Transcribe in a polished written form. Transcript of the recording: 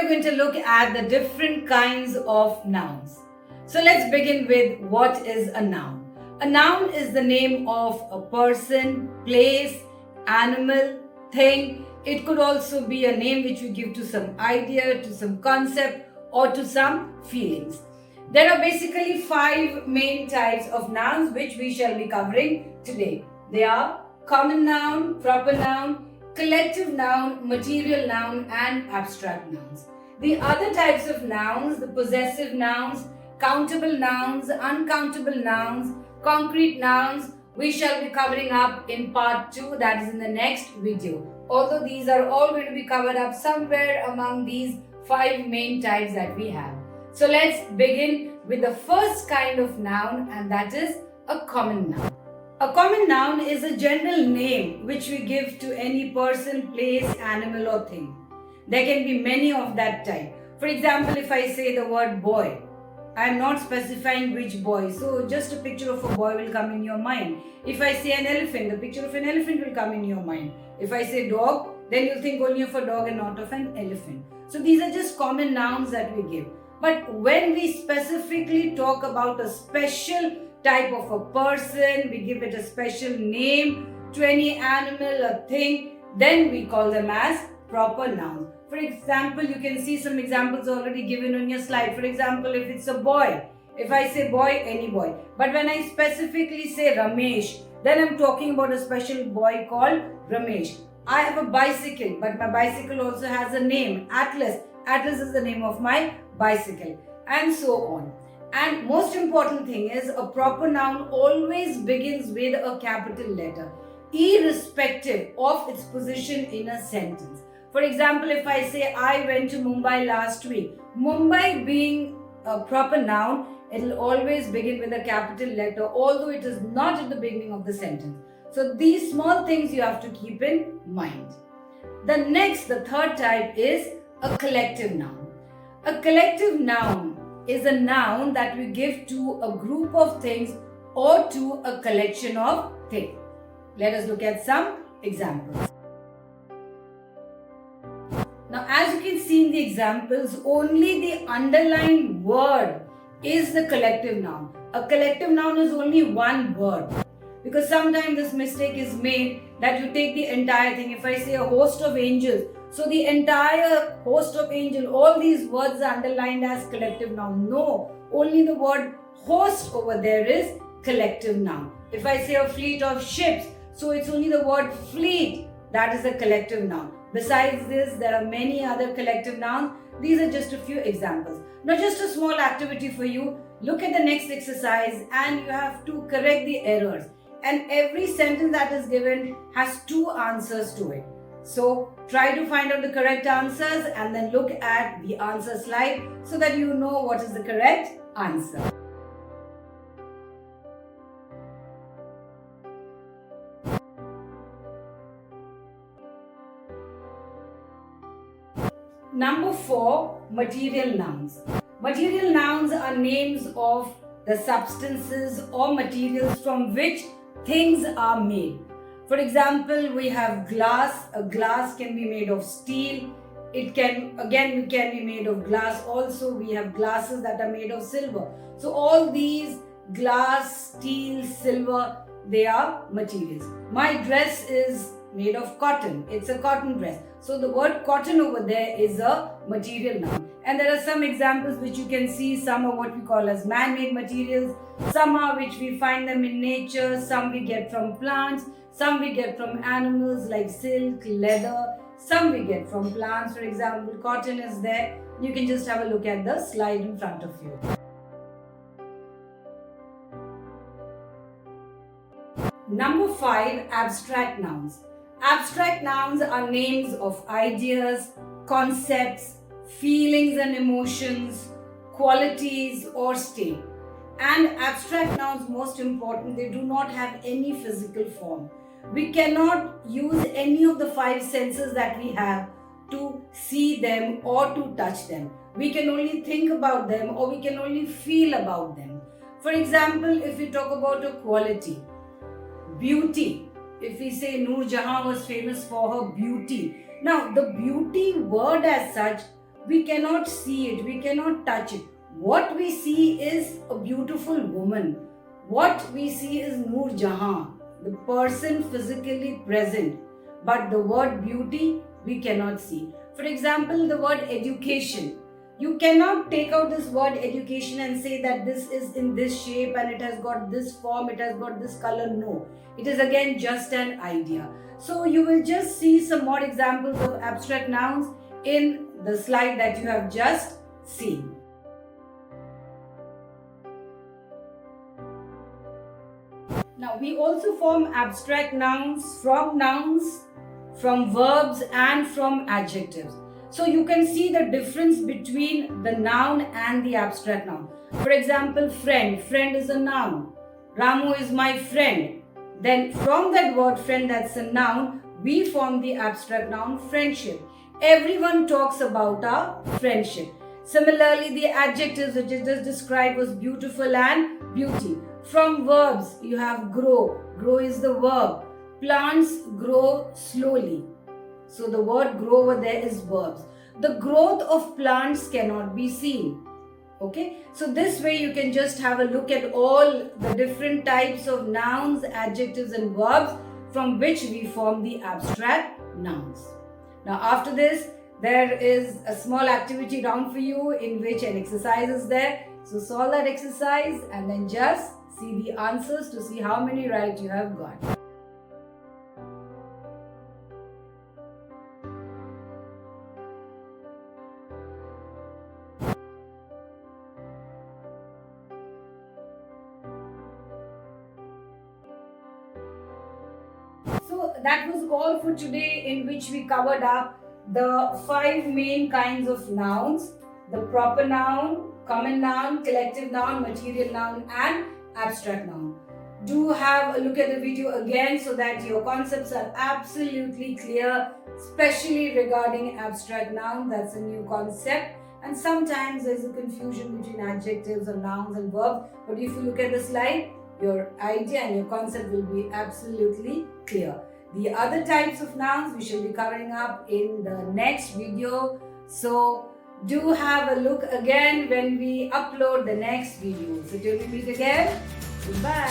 are going to look at the different kinds of nouns. So let's begin with what is a noun. A noun is the name of a person, place, animal, thing. It could also be a name which we give to some idea, to some concept, or to some feelings. There are basically 5 main types of nouns which we shall be covering today. They are common noun, proper noun, collective noun, material noun, and abstract nouns. The other types of nouns, the possessive nouns, countable nouns, uncountable nouns, concrete nouns, we shall be covering up in part 2, that is in the next video. Although these are all going to be covered up somewhere among these 5 main types that we have. So let's begin with the first kind of noun, and that is a common noun. A common noun is a general name which we give to any person, place, animal or thing. There can be many of that type. For example, if I say the word boy, I am not specifying which boy. So just a picture of a boy will come in your mind. If I say an elephant, the picture of an elephant will come in your mind. If I say dog, then you'll think only of a dog and not of an elephant. So these are just common nouns that we give. But when we specifically talk about a special type of a person, we give it a special name to any animal or thing, then we call them as proper nouns. For example, you can see some examples already given on your slide. For example, if it's a boy, if I say boy, any boy. But when I specifically say Ramesh, then I'm talking about a special boy called Ramesh. I have a bicycle, but my bicycle also has a name, Atlas. Atlas is the name of my bicycle, and so on. And most important thing is, a proper noun always begins with a capital letter, irrespective of its position in a sentence. For example, if I say I went to Mumbai last week, Mumbai being a proper noun, it will always begin with a capital letter, although it is not at the beginning of the sentence. So these small things you have to keep in mind. The third type is a collective noun. A collective noun is a noun that we give to a group of things or to a collection of things. Let us look at some examples. Now, as you can see in the examples, only the underlined word is the collective noun. A collective noun is only one word. Because sometimes this mistake is made that you take the entire thing. If I say a host of angels, so the entire host of angels, all these words are underlined as collective noun. No, only the word host over there is collective noun. If I say a fleet of ships, so it's only the word fleet, that is a collective noun. Besides this, there are many other collective nouns. These are just a few examples. Now, just a small activity for you. Look at the next exercise and you have to correct the errors. And every sentence that is given has 2 answers to it. So try to find out the correct answers and then look at the answer slide so that you know what is the correct answer. Number 4, material nouns. Material nouns are names of the substances or materials from which things are made. For example, we have glass. A glass can be made of steel. It can be made of glass also. We have glasses that are made of silver. So all these glass, steel, silver, they are materials. My dress is made of cotton. It's a cotton dress. So the word cotton over there is a material noun. And there are some examples which you can see. Some are what we call as man-made materials. Some are which we find them in nature. Some we get from plants. Some we get from animals like silk, leather. Some we get from plants. For example, cotton is there. You can just have a look at the slide in front of you. Number 5, abstract nouns. Abstract nouns are names of ideas, concepts, feelings and emotions, qualities or state. And abstract nouns, most important, they do not have any physical form. We cannot use any of the 5 senses that we have to see them or to touch them. We can only think about them or we can only feel about them. For example, if we talk about a quality, beauty. If we say Noor Jahan was famous for her beauty. Now, the beauty word as such, We cannot see it, we cannot touch it. What we see is a beautiful woman. What we see is Noor Jahan, the person physically present. But the word beauty, we cannot see. For example, the word education. You cannot take out this word education and say that this is in this shape and it has got this form, it has got this color. No, it is again just an idea. So you will just see some more examples of abstract nouns in the slide that you have just seen. Now we also form abstract nouns, from verbs and from adjectives. So you can see the difference between the noun and the abstract noun. For example, friend. Friend is a noun. Ramu is my friend. Then from that word friend, that's a noun, we form the abstract noun friendship. Everyone talks about our friendship. Similarly, the adjectives which I just described was beautiful and beauty. From verbs, you have grow. Grow is the verb. Plants grow slowly. So the word grow over there is verbs. The growth of plants cannot be seen. Okay, so this way you can just have a look at all the different types of nouns, adjectives and verbs from which we form the abstract nouns. Now after this, there is a small activity round for you in which an exercise is there. So solve that exercise and then just see the answers to see how many right you have got. So that was all for today, in which we covered up the 5 main kinds of nouns: the proper noun, common noun, collective noun, material noun and abstract noun. Do have a look at the video again so that your concepts are absolutely clear, especially regarding abstract noun. That's a new concept. And sometimes there's a confusion between adjectives or nouns and verbs. But if you look at the slide, your idea and your concept will be absolutely clear. The other types of nouns we shall be covering up in the next video. So do have a look again when we upload the next video. So till we meet again, goodbye.